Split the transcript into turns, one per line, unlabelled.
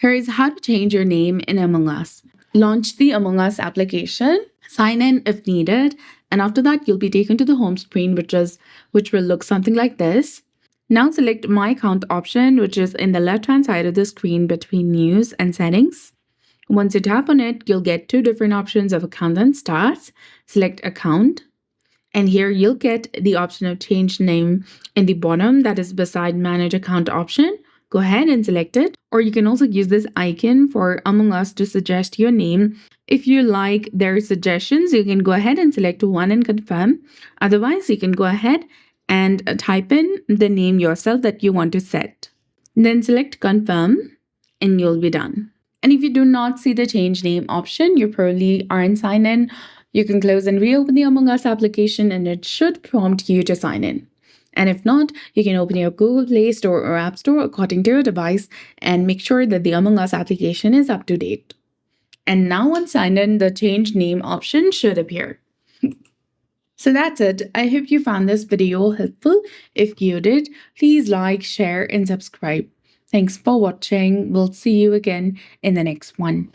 Here is how to change your name in Among Us. Launch the Among Us application, sign in if needed, and after that, you'll be taken to the home screen, which will look something like this. Now select My Account option, which is in the left-hand side of the screen between News and Settings. Once you tap on it, you'll get two different options of account and stats. Select Account, and here you'll get the option of Change Name in the bottom, that is beside Manage Account option. Go ahead and select it, or you can also use this icon for Among Us to suggest your name. If you like their suggestions, you can go ahead and select one and confirm. Otherwise, you can go ahead and type in the name yourself that you want to set. Then select confirm and you'll be done. And if you do not see the change name option, you probably aren't signed in. You can close and reopen the Among Us application and it should prompt you to sign in. And if not, you can open your Google Play Store or App Store according to your device and make sure that the Among Us application is up to date. And now once signed in, the change name option should appear. So that's it. I hope you found this video helpful. If you did, please like, share, and subscribe. Thanks for watching. We'll see you again in the next one.